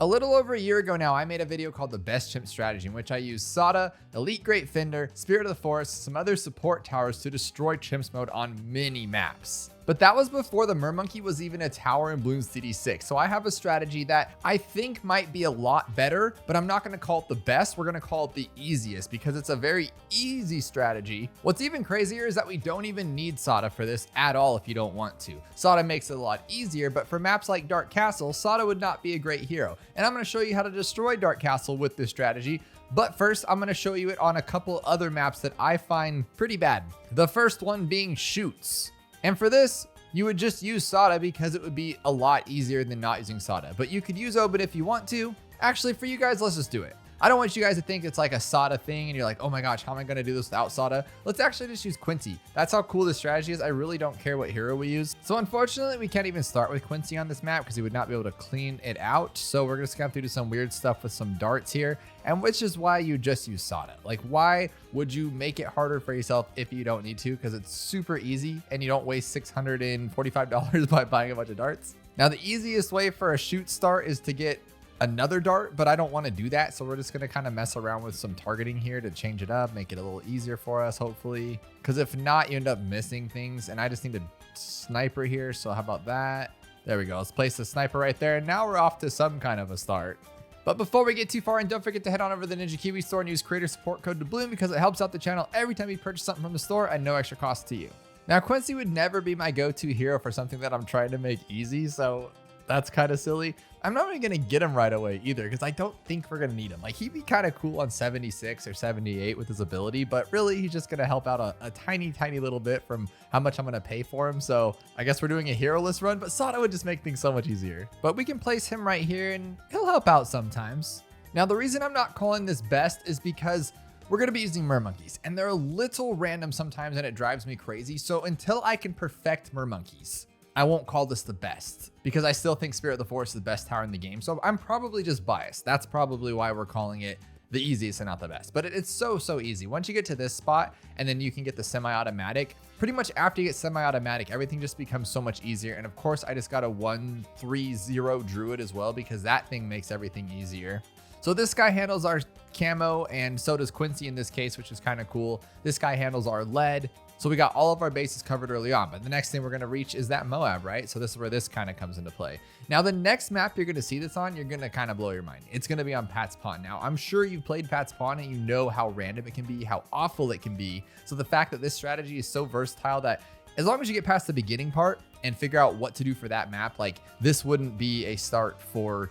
A little over a year ago now, I made a video called the Best Chimp Strategy, in which I used Sada, Elite Great Fender, Spirit of the Forest, some other support towers to destroy Chimps mode on many maps. But that was before the Mermonkey was even a tower in Bloons TD6. So I have a strategy that I think might be a lot better, but I'm not going to call it the best. We're going to call it the easiest because it's a very easy strategy. What's even crazier is that we don't even need Sada for this at all if you don't want to. Sada makes it a lot easier, but for maps like Dark Castle, Sada would not be a great hero. And I'm going to show you how to destroy Dark Castle with this strategy. But first, I'm going to show you it on a couple other maps that I find pretty bad. The first one being Shoots. And for this, you would just use Sada because it would be a lot easier than not using Sada. But you could use Obit if you want to. Actually, for you guys, let's just do it. I don't want you guys to think it's like a Sada thing and you're like, oh my gosh, how am I going to do this without Sada? Let's actually just use Quincy. That's how cool this strategy is. I really don't care what hero we use. So unfortunately, we can't even start with Quincy on this map because he would not be able to clean it out. So we're just going to have to do some weird stuff with some darts here. And which is why you just use Sada. Like, why would you make it harder for yourself if you don't need to? Because it's super easy and you don't waste $645 by buying a bunch of darts. Now, the easiest way for a shoot start is to get another dart, but I don't want to do that. So we're just going to kind of mess around with some targeting here to change it up, make it a little easier for us, hopefully. Because if not, you end up missing things. And I just need a sniper here. So how about that? There we go. Let's place the sniper right there. And now we're off to some kind of a start. But before we get too far, and don't forget to head on over to the Ninja Kiwi store and use creator support code Dabloon because it helps out the channel every time you purchase something from the store at no extra cost to you. Now, Quincy would never be my go-to hero for something that I'm trying to make easy. So that's kind of silly. I'm not even going to get him right away either because I don't think we're going to need him. Like, he'd be kind of cool on 76 or 78 with his ability, but really he's just going to help out a tiny little bit from how much I'm going to pay for him. So I guess we're doing a hero-less run, but Sada would just make things so much easier. But we can place him right here and he'll help out sometimes. Now, the reason I'm not calling this best is because we're going to be using Mermonkeys and they're a little random sometimes and it drives me crazy. So until I can perfect Mermonkeys, I won't call this the best because I still think Spirit of the Forest is the best tower in the game. So I'm probably just biased. That's probably why we're calling it the easiest and not the best. But it's so easy. Once you get to this spot and then you can get the semi-automatic, pretty much after you get semi-automatic, everything just becomes so much easier. And of course, I just got a 1-3-0 Druid as well because that thing makes everything easier. So this guy handles our camo and so does Quincy in this case, which is kind of cool. This guy handles our lead. So we got all of our bases covered early on, but the next thing we're going to reach is that Moab, right? So this is where this kind of comes into play. Now, the next map you're going to see this on, you're going to kind of blow your mind. It's going to be on Pat's Pond. Now, I'm sure you've played Pat's Pond and you know how random it can be, how awful it can be. So the fact that this strategy is so versatile that as long as you get past the beginning part and figure out what to do for that map, like this wouldn't be a start for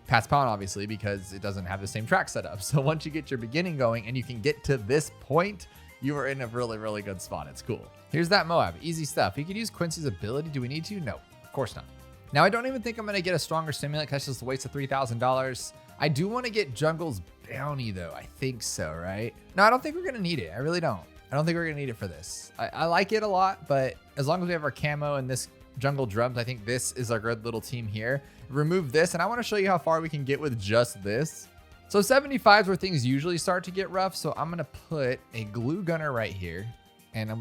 Pat's Pond, obviously, because it doesn't have the same track setup. So once you get your beginning going and you can get to this point, you are in a really good spot. It's cool. Here's that Moab. Easy stuff. You could use Quincy's ability. Do we need to? No, of course not. Now, I don't even think I'm going to get a stronger stimulant because it's just a waste of $3,000. I do want to get Jungle's Bounty, though. I think so, right? No, I don't think we're going to need it. I really don't. I don't think we're going to need it for this. I like it a lot, but as long as we have our camo and this Jungle Drums, I think this is our good little team here. Remove this, and I want to show you how far we can get with just this. So 75 is where things usually start to get rough. So I'm going to put a glue gunner right here. And I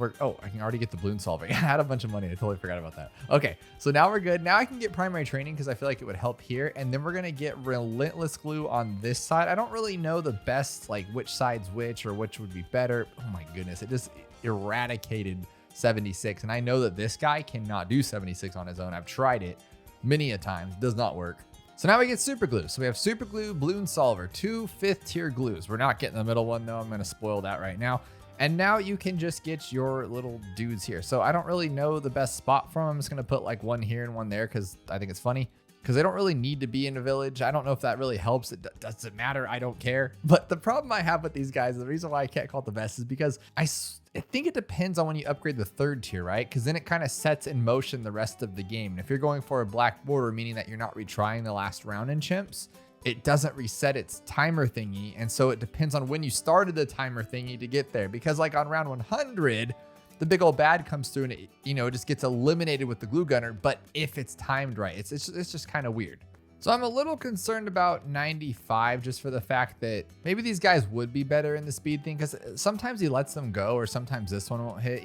can already get the balloon solving. I had a bunch of money. I totally forgot about that. Okay, so now we're good. Now I can get primary training because I feel like it would help here. And then we're going to get relentless glue on this side. I don't really know the best, like which side's which or which would be better. Oh my goodness. It just eradicated 76. And I know that this guy cannot do 76 on his own. I've tried it many a time. It does not work. So now we get super glue. So we have super glue, balloon solver, 2 5th tier glues. We're not getting the middle one though. I'm going to spoil that right now. And now you can just get your little dudes here. So I don't really know the best spot for them. I'm just going to put like one here and one there because I think it's funny. Because they don't really need to be in a village. I don't know if that really helps. It doesn't matter. I don't care. But the problem I have with these guys, the reason why I can't call it the best is because I think it depends on when you upgrade the 3rd tier, right? Because then it kind of sets in motion the rest of the game. And if you're going for a black border, meaning that you're not retrying the last round in Chimps, it doesn't reset its timer thingy. And so it depends on when you started the timer thingy to get there. Because like on round 100, the big old bad comes through and it, it just gets eliminated with the glue gunner. But if it's timed right, it's just kind of weird. So I'm a little concerned about 95 just for the fact that maybe these guys would be better in the speed thing because sometimes he lets them go or sometimes this one won't hit,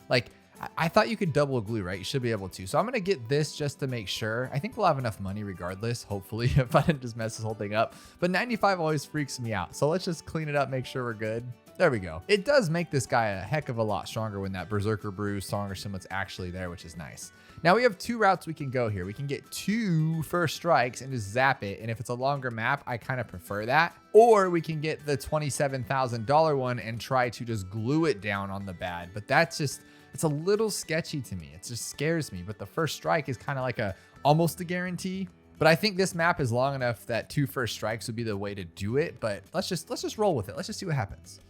Like I thought you could double glue, right? You should be able to. So I'm going to get this just to make sure. I think we'll have enough money regardless, hopefully, if I didn't just mess this whole thing up. But 95 always freaks me out. So let's just clean it up, make sure we're good. There we go. It does make this guy a heck of a lot stronger when that Berserker Brew stronger symbol's actually there, which is nice. Now we have 2 routes we can go here. We can get 2 first strikes and just zap it. And if it's a longer map, I kind of prefer that. Or we can get the $27,000 one and try to just glue it down on the bad. But that's just, it's a little sketchy to me. It just scares me. But the first strike is kind of like almost a guarantee. But I think this map is long enough that 2 first strikes would be the way to do it. But let's just roll with it. Let's just see what happens.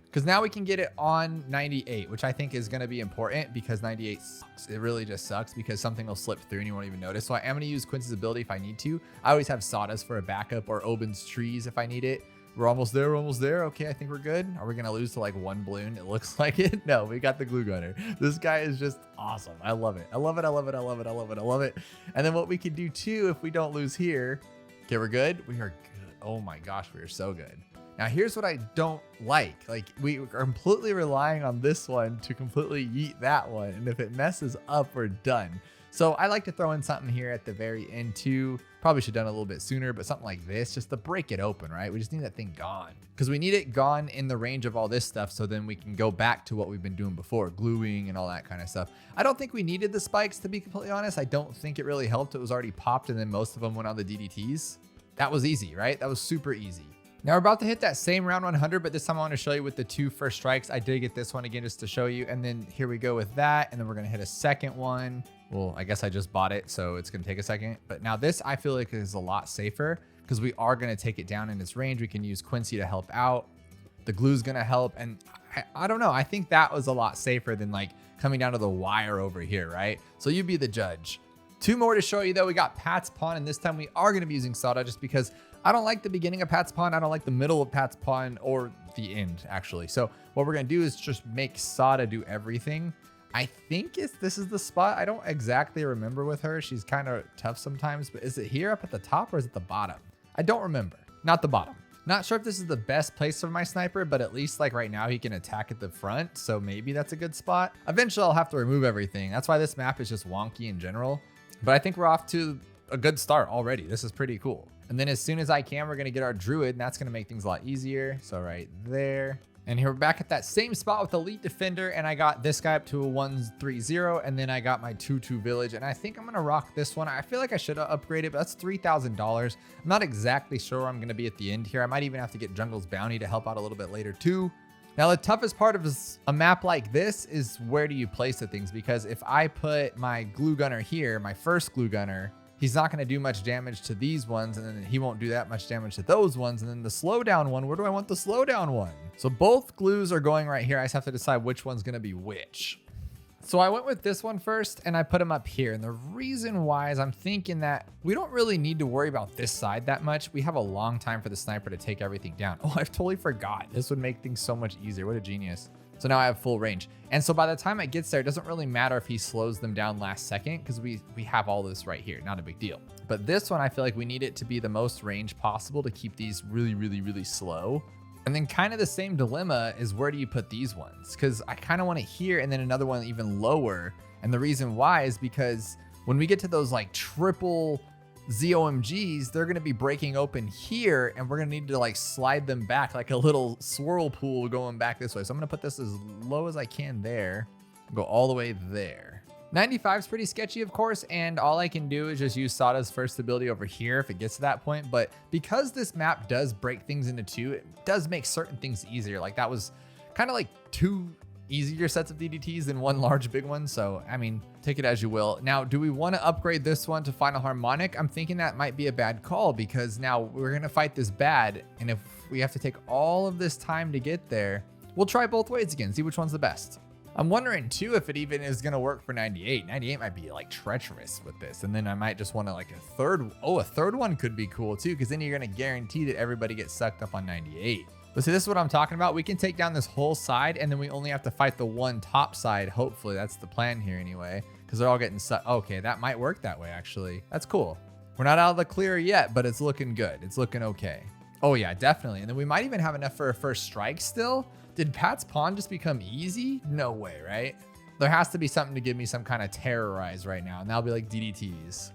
Because now we can get it on 98, which I think is going to be important because 98 sucks. It really just sucks because something will slip through and you won't even notice. So I am going to use Quincy's ability if I need to. I always have Sawdust for a backup or Oben's trees if I need it. We're almost there. We're almost there. Okay, I think we're good. Are we going to lose to like 1 balloon? It looks like it. No, we got the glue gunner. This guy is just awesome. I love it. I love it. I love it. I love it. I love it. I love it. And then what we can do too, if we don't lose here. Okay, we're good. We are good. Oh my gosh, we are so good. Now, here's what I don't like. Like, we are completely relying on this one to completely yeet that one. And if it messes up, we're done. So I like to throw in something here at the very end too. Probably should have done a little bit sooner, but something like this, just to break it open, right? We just need that thing gone. Because we need it gone in the range of all this stuff so then we can go back to what we've been doing before, gluing and all that kind of stuff. I don't think we needed the spikes, to be completely honest. I don't think it really helped. It was already popped and then most of them went on the DDTs. That was easy, right? That was super easy. Now we're about to hit that same round 100, but this time I want to show you with the 2 first strikes. I did get this one again just to show you. And then here we go with that. And then we're going to hit a second one. Well, I guess I just bought it, so it's going to take a second. But now this I feel like is a lot safer because we are going to take it down in its range. We can use Quincy to help out. The glue's going to help. And I don't know. I think that was a lot safer than like coming down to the wire over here, right? So you be the judge. 2 more to show you though. We got Pat's Pawn, and this time we are going to be using Sada just because I don't like the beginning of Pat's Pawn. I don't like the middle of Pat's Pawn or the end actually. So what we're going to do is just make Sada do everything. I think this is the spot. I don't exactly remember with her. She's kind of tough sometimes, but is it here up at the top or is it the bottom? I don't remember. Not the bottom. Not sure if this is the best place for my sniper, but at least like right now he can attack at the front. So maybe that's a good spot. Eventually I'll have to remove everything. That's why this map is just wonky in general. But I think we're off to a good start already. This is pretty cool. And then as soon as I can, we're going to get our druid, and that's going to make things a lot easier. So right there. And here we're back at that same spot with Elite Defender, and I got this guy up to a 130, and then I got my 2-2 village, and I think I'm going to rock this one. I feel like I should have upgraded, but that's $3,000. I'm not exactly sure where I'm going to be at the end here. I might even have to get Jungle's Bounty to help out a little bit later too. Now, the toughest part of a map like this is where do you place the things? Because if I put my glue gunner here, my first glue gunner, he's not going to do much damage to these ones, and then he won't do that much damage to those ones. And then the slowdown one, where do I want the slowdown one? So both glues are going right here. I just have to decide which one's going to be which. So I went with this one first and I put him up here. And the reason why is I'm thinking that we don't really need to worry about this side that much. We have a long time for the sniper to take everything down. Oh, I've totally forgot. This would make things so much easier. What a genius. So now I have full range. And so by the time it gets there, it doesn't really matter if he slows them down last second because we have all this right here. Not a big deal. But this one, I feel like we need it to be the most range possible to keep these really, really, really slow. And then kind of the same dilemma is where do you put these ones? Because I kind of want it here and then another one even lower. And the reason why is because when we get to those like triple ZOMGs, they're going to be breaking open here and we're going to need to like slide them back like a little swirl pool going back this way. So I'm going to put this as low as I can there, go all the way there. 95 is pretty sketchy, of course, and all I can do is just use Sada's first ability over here if it gets to that point. But because this map does break things into 2, it does make certain things easier. Like that was kind of like 2 easier sets of DDTs than 1 large big one. So, I mean, take it as you will. Now, do we want to upgrade this one to Final Harmonic? I'm thinking that might be a bad call because now we're going to fight this bad. And if we have to take all of this time to get there, we'll try both ways again, see which one's the best. I'm wondering too if it even is going to work for 98. 98 might be like treacherous with this. And then I might just want to like a third one could be cool too, because then you're going to guarantee that everybody gets sucked up on 98. But see, this is what I'm talking about. We can take down this whole side and then we only have to fight the one top side. Hopefully that's the plan here anyway, because they're all getting sucked. Okay, that might work that way actually. That's cool. We're not out of the clear yet, but it's looking good. It's looking okay. Oh yeah, definitely. And then we might even have enough for a first strike still. Did Pat's Pawn just become easy? No way, right? There has to be something to give me some kind of terrorize right now. And that'll be like DDTs.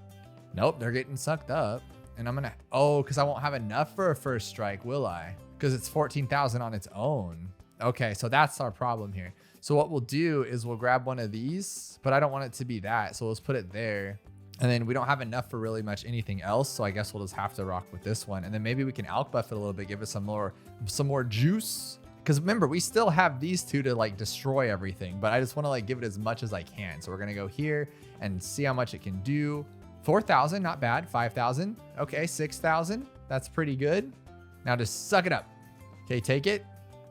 Nope, they're getting sucked up. And I'm gonna, oh, because I won't have enough for a first strike, will I? Because it's 14,000 on its own. Okay, so that's our problem here. So what we'll do is we'll grab one of these, but I don't want it to be that. So let's put it there. And then we don't have enough for really much anything else. So I guess we'll just have to rock with this one. And then maybe we can alk buff it a little bit, give it some more juice. Because remember, we still have these two to like destroy everything, but I just want to like give it as much as I can. So we're going to go here and see how much it can do. 4,000, not bad. 5,000. Okay, 6,000. That's pretty good. Now just suck it up. Okay, take it.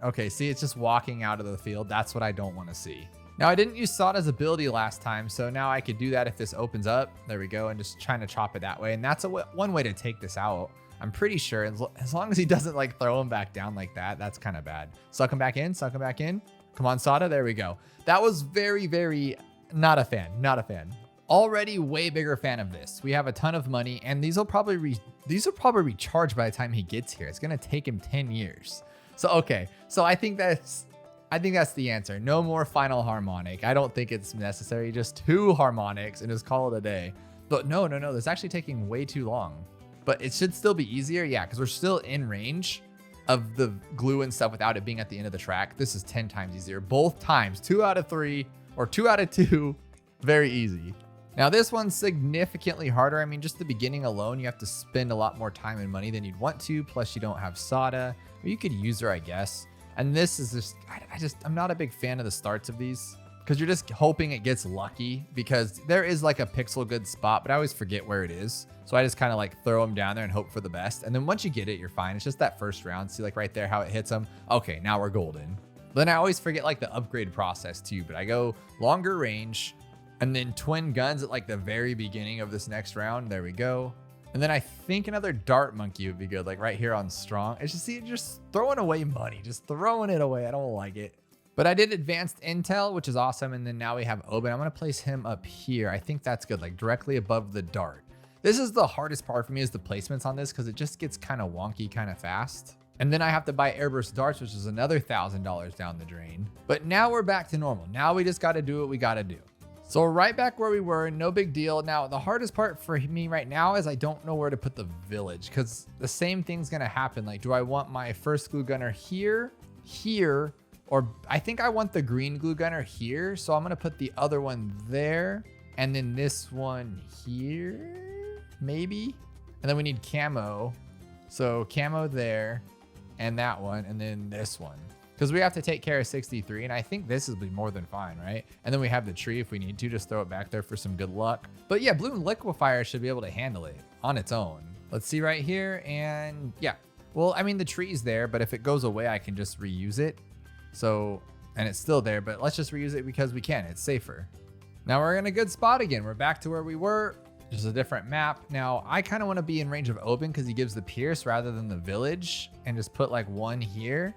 Okay, see, it's just walking out of the field. That's what I don't want to see. Now, I didn't use Sada's ability last time, so now I could do that if this opens up. There we go, and just trying to chop it that way. And that's one way to take this out. I'm pretty sure, as long as he doesn't like throw him back down like that, that's kind of bad. Suck him back in, suck him back in. Come on, Sada, there we go. That was very, very not a fan, not a fan. Already way bigger fan of this. We have a ton of money, and these will probably recharge by the time he gets here. It's gonna take him 10 years. So, okay, so I think that's the answer. No more final harmonic. I don't think it's necessary. Just 2 harmonics and just call it a day. But no, this is actually taking way too long. But it should still be easier. Yeah, because we're still in range of the glue and stuff without it being at the end of the track. This is 10 times easier. Both times, 2 out of 3 or 2 out of 2, very easy. Now this one's significantly harder. I mean, just the beginning alone, you have to spend a lot more time and money than you'd want to. Plus you don't have Sada. Or you could use her, I guess. And this is just, I'm not a big fan of the starts of these because you're just hoping it gets lucky because there is like a pixel good spot, but I always forget where it is. So I just kind of like throw them down there and hope for the best. And then once you get it, you're fine. It's just that first round. See like right there how it hits them. Okay, now we're golden. Then I always forget like the upgrade process too, but I go longer range and then twin guns at like the very beginning of this next round. There we go. And then I think another dart monkey would be good, like right here on strong. It's just throwing away money, just throwing it away. I don't like it. But I did advanced intel, which is awesome. And then now we have Oben. I'm going to place him up here. I think that's good, like directly above the dart. This is the hardest part for me is the placements on this because it just gets kind of wonky kind of fast. And then I have to buy airburst darts, which is another $1,000 down the drain. But now we're back to normal. Now we just got to do what we got to do. So we're right back where we were, no big deal. Now, the hardest part for me right now is I don't know where to put the village because the same thing's gonna happen. Like, do I want my first glue gunner here, or I think I want the green glue gunner here. So I'm gonna put the other one there and then this one here, maybe. And then we need camo. So camo there and that one, and then this one. Because we have to take care of 63, and I think this will be more than fine, right? And then we have the tree if we need to, just throw it back there for some good luck. But yeah, Bloon Liquefier should be able to handle it on its own. Let's see right here, and yeah. Well, I mean, the tree's there, but if it goes away, I can just reuse it. So, and it's still there, but let's just reuse it because we can, it's safer. Now we're in a good spot again. We're back to where we were, just a different map. Now, I kind of want to be in range of Oben because he gives the pierce rather than the village, and just put like one here.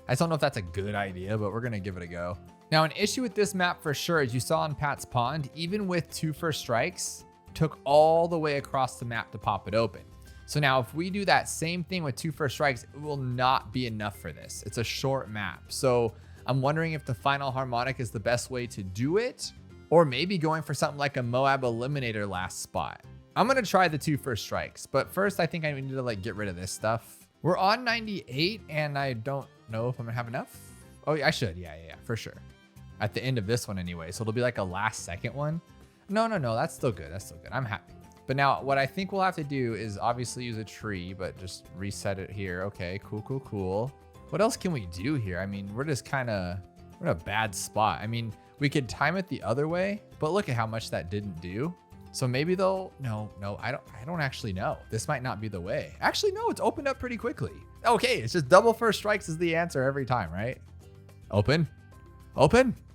I just don't know if that's a good idea, but we're going to give it a go. Now, an issue with this map for sure, as you saw in Pat's Pond, even with 2 first strikes, took all the way across the map to pop it open. So now if we do that same thing with 2 first strikes, it will not be enough for this. It's a short map. So I'm wondering if the final harmonic is the best way to do it, or maybe going for something like a Moab Eliminator last spot. I'm going to try the 2 first strikes, but first I think I need to like get rid of this stuff. We're on 98 and I don't know if I'm gonna have enough. Oh, yeah, I should. Yeah, for sure. At the end of this one anyway. So it'll be like a last second one. No, that's still good. That's still good. I'm happy. But now what I think we'll have to do is obviously use a tree, but just reset it here. Okay, cool. What else can we do here? I mean, we're just we're in a bad spot. I mean, we could time it the other way, but look at how much that didn't do. So maybe they'll, no, I don't actually know. This might not be the way. Actually, no, it's opened up pretty quickly. Okay, it's just double first strikes is the answer every time, right? Open.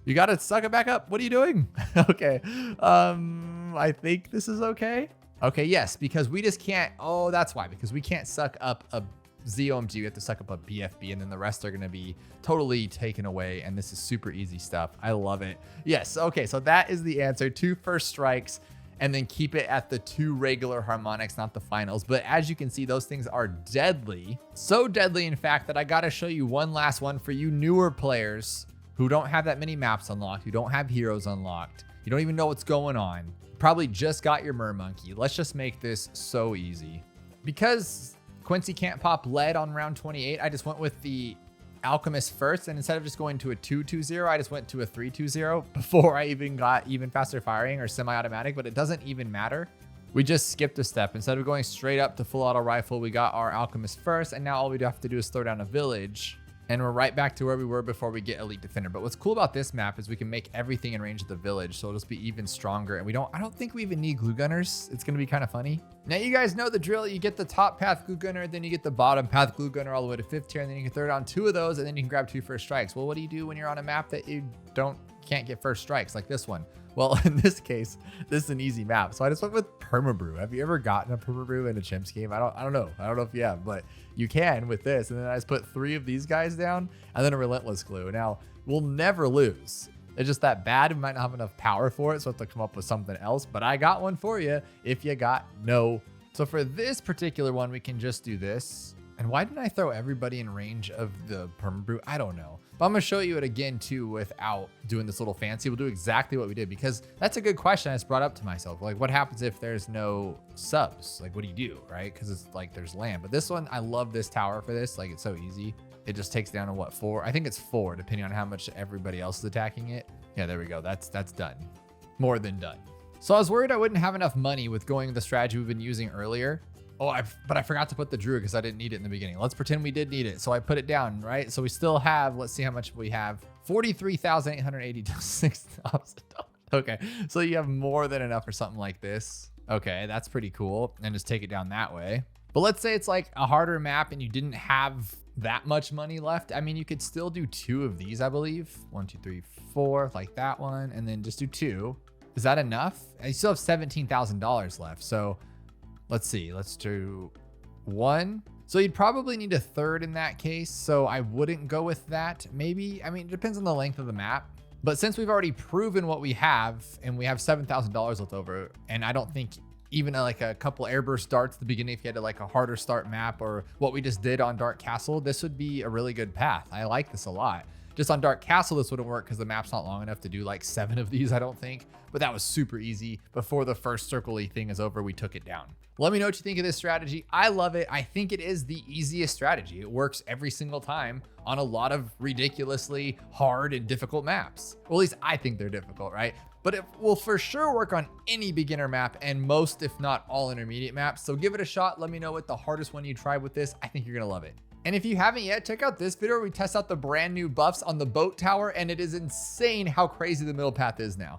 You gotta suck it back up. What are you doing? Okay, I think this is okay. Okay, yes, because we just can't, oh, that's why, because we can't suck up a ZOMG, we have to suck up a BFB, and then the rest are gonna be totally taken away, and this is super easy stuff. I love it. Yes, okay, so that is the answer. 2 first strikes, and then keep it at the 2 regular harmonics, not the finals. But as you can see, those things are deadly. So deadly, in fact, that I gotta show you one last one for you newer players. who don't have that many maps unlocked, who don't have heroes unlocked, you don't even know what's going on, probably just got your Mermonkey. Let's just make this so easy. Because Quincy can't pop lead on round 28, I just went with the Alchemist first, and instead of just going to a 2-2-0, I just went to a 3-2-0 before I even got even faster firing or semi-automatic, but it doesn't even matter. We just skipped a step. Instead of going straight up to full auto rifle, we got our Alchemist first, and now all we'd have to do is throw down a village, and we're right back to where we were before we get Elite Defender. But what's cool about this map is we can make everything in range of the village, so it'll just be even stronger. And I don't think we even need glue gunners. It's gonna be kind of funny. Now you guys know the drill. You get the top path glue gunner, then you get the bottom path glue gunner all the way to 5th tier, and then you can throw down 2 of those, and then you can grab 2 first strikes. Well, what do you do when you're on a map that you can't get first strikes like this one? Well, in this case, this is an easy map. So I just went with Permabrew. Have you ever gotten a Permabrew in a Chimps game? I don't know. I don't know if you have, but you can with this. And then I just put 3 of these guys down and then a Relentless Glue. Now, we'll never lose. It's just that bad. We might not have enough power for it, so I have to come up with something else. But I got one for you if you got no. So for this particular one, we can just do this. And why didn't I throw everybody in range of the Permabrew? I don't know. But I'm going to show you it again, too, without doing this little fancy. We'll do exactly what we did, because that's a good question I just brought up to myself. Like, what happens if there's no subs? Like, what do you do, right? Because it's like there's land. But this one, I love this tower for this. Like, it's so easy. It just takes down to what, 4? I think it's 4, depending on how much everybody else is attacking it. Yeah, there we go. That's done. More than done. So I was worried I wouldn't have enough money with going the strategy we've been using earlier. Oh, but I forgot to put the Druid because I didn't need it in the beginning. Let's pretend we did need it. So I put it down, right? So we still have, let's see how much we have. $43,886. Okay, so you have more than enough for something like this. Okay, that's pretty cool. And just take it down that way. But let's say it's like a harder map and you didn't have that much money left. I mean, you could still do 2 of these, I believe. 1, 2, 3, 4, like that one. And then just do 2. Is that enough? I still have $17,000 left. So let's see, let's do 1. So you'd probably need a 3rd in that case. So I wouldn't go with that. Maybe, I mean, it depends on the length of the map. But since we've already proven what we have and we have $7,000 left over, and I don't think even like a couple airburst darts at the beginning, if you had like a harder start map or what we just did on Dark Castle, this would be a really good path. I like this a lot. Just on Dark Castle, this wouldn't work because the map's not long enough to do like 7 of these, I don't think. But that was super easy. Before the first circle-y thing is over, we took it down. Let me know what you think of this strategy. I love it. I think it is the easiest strategy. It works every single time on a lot of ridiculously hard and difficult maps. Well, at least I think they're difficult, right? But it will for sure work on any beginner map and most, if not all, intermediate maps. So give it a shot. Let me know what the hardest one you tried with this. I think you're gonna love it. And if you haven't yet, check out this video where we test out the brand new buffs on the boat tower, and it is insane how crazy the middle path is now.